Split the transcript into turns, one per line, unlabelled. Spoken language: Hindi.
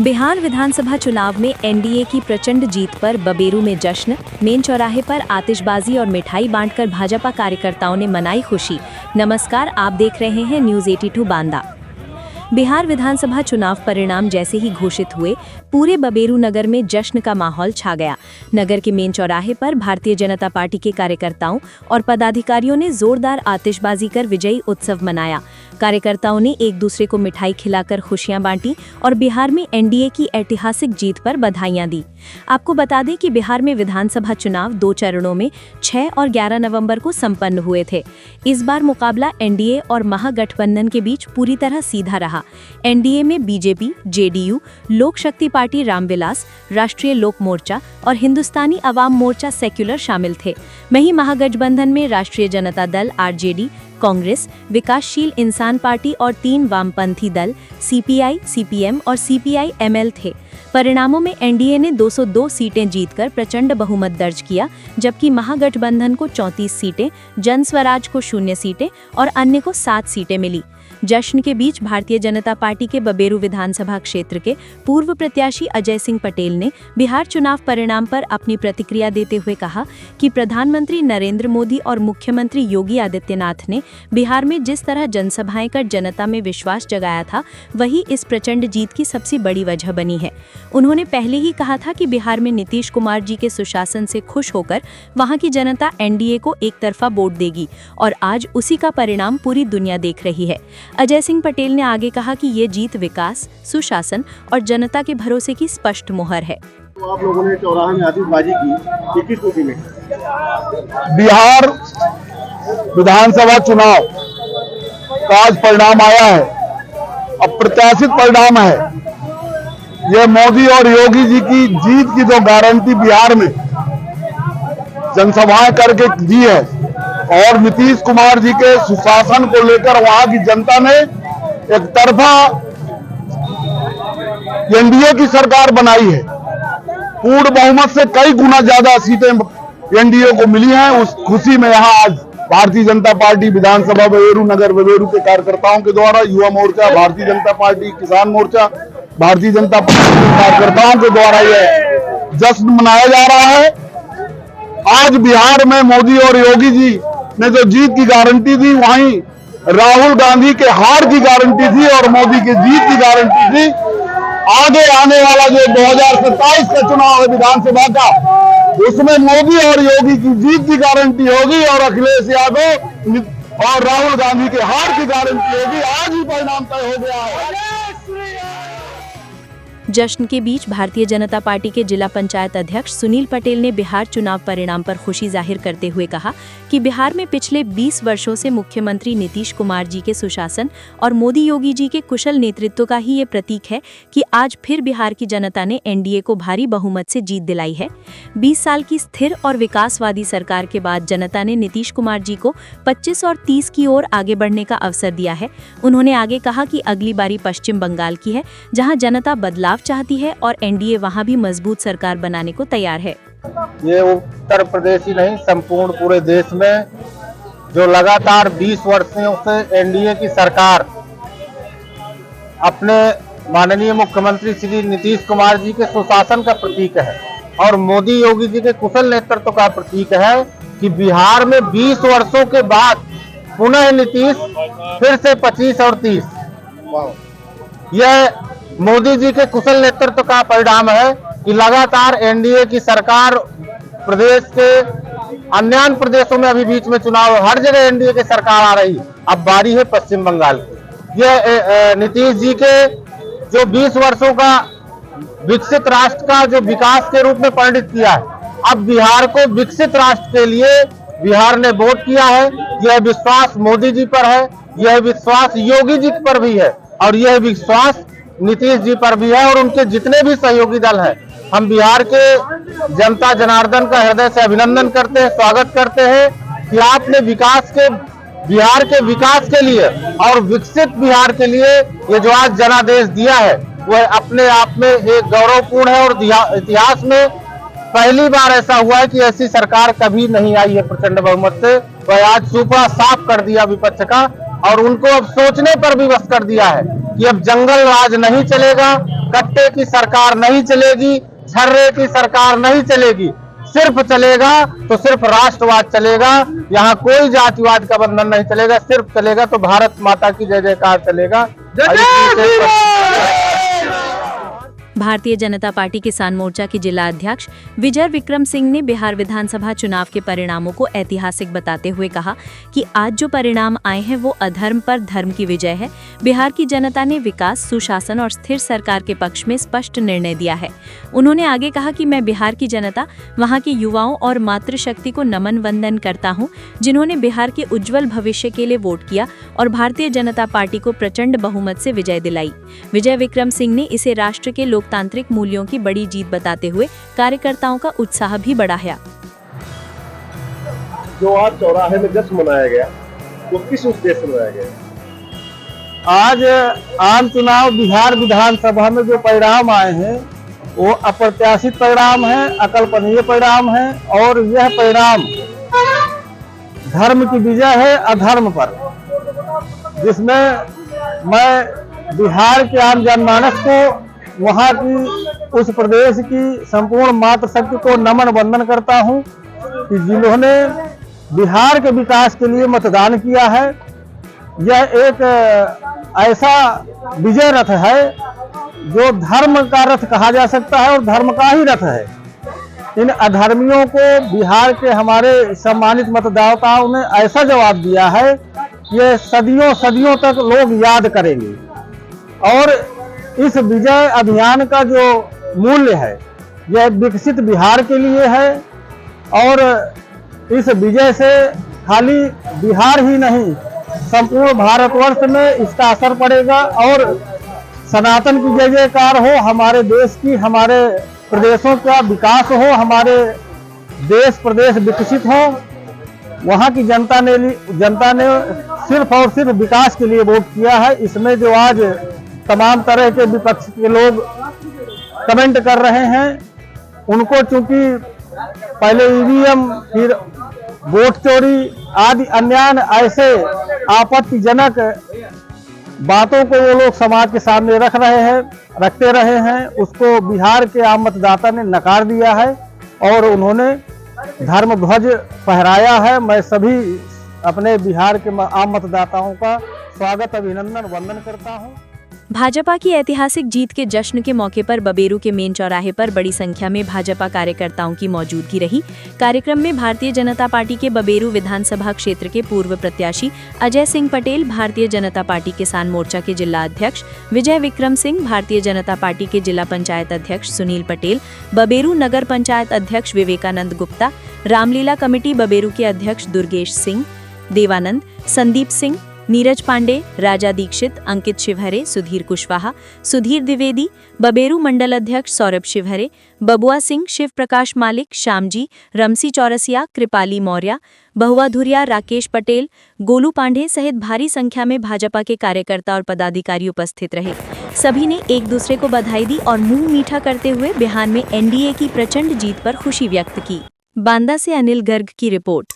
बिहार विधानसभा चुनाव में एनडीए की प्रचंड जीत पर बबेरू में जश्न। मेन चौराहे पर आतिशबाजी और मिठाई बांटकर भाजपा कार्यकर्ताओं ने मनाई खुशी। नमस्कार, आप देख रहे हैं न्यूज़ 82 बांदा। बिहार विधानसभा चुनाव परिणाम जैसे ही घोषित हुए, पूरे बबेरू नगर में जश्न का माहौल छा गया। नगर के मेन चौराहे पर भारतीय जनता पार्टी के कार्यकर्ताओं और पदाधिकारियों ने जोरदार आतिशबाजी कर विजयी उत्सव मनाया। कार्यकर्ताओं ने एक दूसरे को मिठाई खिलाकर खुशियां बांटी और बिहार में एनडीए की ऐतिहासिक जीत पर बधाइयां दी। आपको बता दें कि बिहार में विधानसभा चुनाव 2 चरणों में 6 और 11 नवंबर को संपन्न हुए थे। इस बार मुकाबला एनडीए और महागठबंधन के बीच पूरी तरह सीधा रहा। एनडीए में बीजेपी, जेडीयू, लोक शक्ति पार्टी रामविलास, राष्ट्रीय लोक मोर्चा और हिंदुस्तानी अवाम मोर्चा सेक्युलर शामिल थे। वहीं महागठबंधन में राष्ट्रीय जनता दल आरजेडी, कांग्रेस, विकासशील इंसान पार्टी और 3 वामपंथी दल सीपीआई, सीपीएम और सीपीआई-एमएल थे। परिणामों में एनडीए ने 202 सीटें जीतकर प्रचंड बहुमत दर्ज किया, जबकि महागठबंधन को 34 सीटें, जनस्वराज को 0 सीटें और अन्य को 7 सीटें मिली। जश्न के बीच भारतीय जनता पार्टी के बबेरू विधानसभा क्षेत्र के पूर्व प्रत्याशी अजय सिंह पटेल ने बिहार चुनाव परिणाम पर अपनी प्रतिक्रिया देते हुए कहा कि प्रधानमंत्री नरेंद्र मोदी और मुख्यमंत्री योगी आदित्यनाथ ने बिहार में जिस तरह जनसभाएं कर जनता में विश्वास जगाया था, वही इस प्रचंड जीत की सबसे बड़ी वजह बनी है। उन्होंने पहले ही कहा था कि बिहार में नीतीश कुमार जी के सुशासन से खुश होकर वहां की जनता एनडीए को एक तरफा वोट देगी और आज उसी का परिणाम पूरी दुनिया देख रही है। अजय सिंह पटेल ने आगे कहा कि ये जीत विकास, सुशासन और जनता के भरोसे की स्पष्ट मुहर है।
तो आप लोगों ने चौराहे में आतिशबाजी की, किस खुशी में?
बिहार विधानसभा चुनाव का आज परिणाम आया है, अप्रत्याशित परिणाम है। यह मोदी और योगी जी की जीत की जो गारंटी बिहार में जनसभाएं करके दी है और नीतीश कुमार जी के सुशासन को लेकर वहां की जनता ने एक तरफा एनडीए की सरकार बनाई है। पूर्ण बहुमत से कई गुना ज्यादा सीटें एनडीए को मिली हैं। उस खुशी में यहाँ आज भारतीय जनता पार्टी विधानसभा बबेरू नगर बबेरू के कार्यकर्ताओं के द्वारा युवा मोर्चा, भारतीय जनता पार्टी किसान मोर्चा, भारतीय जनता पार्टी के कार्यकर्ताओं के द्वारा यह जश्न मनाया जा रहा है। आज बिहार में मोदी और योगी जी ने जो जीत की गारंटी दी, वहीं राहुल गांधी के हार की गारंटी थी और मोदी की जीत की गारंटी थी। आगे आने वाला जो 2027 का चुनाव है विधानसभा का, उसमें मोदी और योगी की जीत की गारंटी होगी और अखिलेश यादव और राहुल गांधी के हार की गारंटी होगी। आज ही परिणाम तय हो गया है।
जश्न के बीच भारतीय जनता पार्टी के जिला पंचायत अध्यक्ष सुनील पटेल ने बिहार चुनाव परिणाम पर खुशी जाहिर करते हुए कहा कि बिहार में पिछले 20 वर्षों से मुख्यमंत्री नीतीश कुमार जी के सुशासन और मोदी योगी जी के कुशल नेतृत्व का ही ये प्रतीक है कि आज फिर बिहार की जनता ने एनडीए को भारी बहुमत से जीत दिलाई है। 20 साल की स्थिर और विकासवादी सरकार के बाद जनता ने नीतीश कुमार जी को 25 और 30 की ओर आगे बढ़ने का अवसर दिया है। उन्होंने आगे कहा कि अगली बारी पश्चिम बंगाल की है, जहाँ जनता बदलाव चाहती है और एनडीए वहां भी मजबूत सरकार बनाने को तैयार है।
ये उत्तर प्रदेश ही नहीं, संपूर्ण पूरे देश में जो लगातार 20 वर्षों से एनडीए की सरकार अपने माननीय मुख्यमंत्री श्री नीतीश कुमार जी के सुशासन का प्रतीक है और मोदी योगी जी के कुशल नेतृत्व का प्रतीक है कि बिहार में 20 वर्षों के बाद पुनः नीतीश फिर से 25 और 30। यह मोदी जी के कुशल नेतृत्व का परिणाम है कि लगातार एनडीए की सरकार प्रदेश के अन्य प्रदेशों में अभी बीच में चुनाव, हर जगह एनडीए की सरकार आ रही। अब बारी है पश्चिम बंगाल की। यह नीतीश जी के जो 20 वर्षों का विकसित राष्ट्र का जो विकास के रूप में परिणित किया है, अब बिहार को विकसित राष्ट्र के लिए बिहार ने वोट किया है। यह विश्वास मोदी जी पर है, यह विश्वास योगी जी पर भी है और यह विश्वास नीतीश जी पर भी है और उनके जितने भी सहयोगी दल हैं। हम बिहार के जनता जनार्दन का हृदय से अभिनंदन करते हैं, स्वागत करते हैं कि आपने बिहार के विकास के लिए और विकसित बिहार के लिए ये जो आज जनादेश दिया है, वह अपने आप में एक गौरवपूर्ण है और इतिहास में पहली बार ऐसा हुआ है कि ऐसी सरकार कभी नहीं आई है प्रचंड बहुमत से। वह आज सूपा साफ कर दिया विपक्ष का और उनको अब सोचने पर भी बस कर दिया है कि अब जंगल राज नहीं चलेगा, गट्टे की सरकार नहीं चलेगी, छर्रे की सरकार नहीं चलेगी। सिर्फ चलेगा तो सिर्फ राष्ट्रवाद चलेगा, यहाँ कोई जातिवाद का बंधन नहीं चलेगा। सिर्फ चलेगा तो भारत माता की जय जयकार चलेगा।
भारतीय जनता पार्टी किसान मोर्चा के जिला अध्यक्ष विजय विक्रम सिंह ने बिहार विधानसभा चुनाव के परिणामों को ऐतिहासिक बताते हुए कहा कि आज जो परिणाम आए हैं वो अधर्म पर धर्म की विजय है। बिहार की जनता ने विकास, सुशासन और स्थिर सरकार के पक्ष में स्पष्ट निर्णय दिया है। उन्होंने आगे कहा कि मैं बिहार की जनता, वहाँ के युवाओं और मातृशक्ति को नमन वंदन करता हूँ, जिन्होंने बिहार के उज्जवल भविष्य के लिए वोट किया और भारतीय जनता पार्टी को प्रचंड बहुमत से विजय दिलाई। विजय विक्रम सिंह ने इसे राष्ट्र के लोकतांत्रिक मूल्यों की बड़ी जीत बताते हुए कार्यकर्ताओं का उत्साह भी बढ़ाया।
जो आज चौराहे में जश्न मनाया गया वो किस उद्देश्य से मनाया गया?
आज आम चुनाव बिहार विधानसभा में जो परिणाम आए हैं वो अप्रत्याशित परिणाम है, अकल्पनीय परिणाम है और यह परिणाम धर्म की विजय है अधर्म पर, जिसमें मैं बिहार के आम जनमानस को, वहाँ की उस प्रदेश की संपूर्ण मातृशक्ति को नमन वंदन करता हूँ कि जिन्होंने बिहार के विकास के लिए मतदान किया है। यह एक ऐसा विजय रथ है जो धर्म का रथ कहा जा सकता है और धर्म का ही रथ है। इन अधर्मियों को बिहार के हमारे सम्मानित मतदाताओं ने ऐसा जवाब दिया है कि ये सदियों सदियों तक लोग याद करेंगे। और इस विजय अभियान का जो मूल्य है यह विकसित बिहार के लिए है और इस विजय से खाली बिहार ही नहीं संपूर्ण भारतवर्ष में इसका असर पड़ेगा और सनातन की जय जयकार हो, हमारे देश की, हमारे प्रदेशों का विकास हो, हमारे देश प्रदेश विकसित हो। वहाँ की जनता ने सिर्फ और सिर्फ विकास के लिए वोट किया है। इसमें जो आज तमाम तरह के विपक्ष के लोग कमेंट कर रहे हैं, उनको चूंकि पहले ईवीएम, फिर वोट चोरी आदि अन्य ऐसे आपत्तिजनक बातों को वो लोग समाज के सामने रखते रहे हैं, उसको बिहार के आम मतदाता ने नकार दिया है और उन्होंने धर्म ध्वज फहराया है। मैं सभी अपने बिहार के आम मतदाताओं का स्वागत, अभिनंदन, वंदन करता हूं।
भाजपा की ऐतिहासिक जीत के जश्न के मौके पर बबेरू के मेन चौराहे पर बड़ी संख्या में भाजपा कार्यकर्ताओं की मौजूदगी रही। कार्यक्रम में भारतीय जनता पार्टी के बबेरू विधानसभा क्षेत्र के पूर्व प्रत्याशी अजय सिंह पटेल, भारतीय जनता पार्टी किसान मोर्चा के जिला अध्यक्ष विजय विक्रम सिंह, भारतीय जनता पार्टी के जिला पंचायत अध्यक्ष सुनील पटेल, बबेरू नगर पंचायत अध्यक्ष विवेकानंद गुप्ता, रामलीला कमेटी बबेरू के अध्यक्ष दुर्गेश सिंह, देवानंद, संदीप सिंह, नीरज पांडे, राजा दीक्षित, अंकित शिवहरे, सुधीर कुशवाहा, सुधीर द्विवेदी, बबेरू मंडल अध्यक्ष सौरभ शिवहरे, बबुआ सिंह, शिव प्रकाश मालिक, श्यामजी, रमसी चौरसिया, कृपाली मौर्य, बहुआ धुरिया, राकेश पटेल, गोलू पांडे सहित भारी संख्या में भाजपा के कार्यकर्ता और पदाधिकारी उपस्थित रहे। सभी ने एक दूसरे को बधाई दी और मुंह मीठा करते हुए बिहार में एनडीए की प्रचंड जीत पर खुशी व्यक्त की। बांदा से अनिल गर्ग की रिपोर्ट।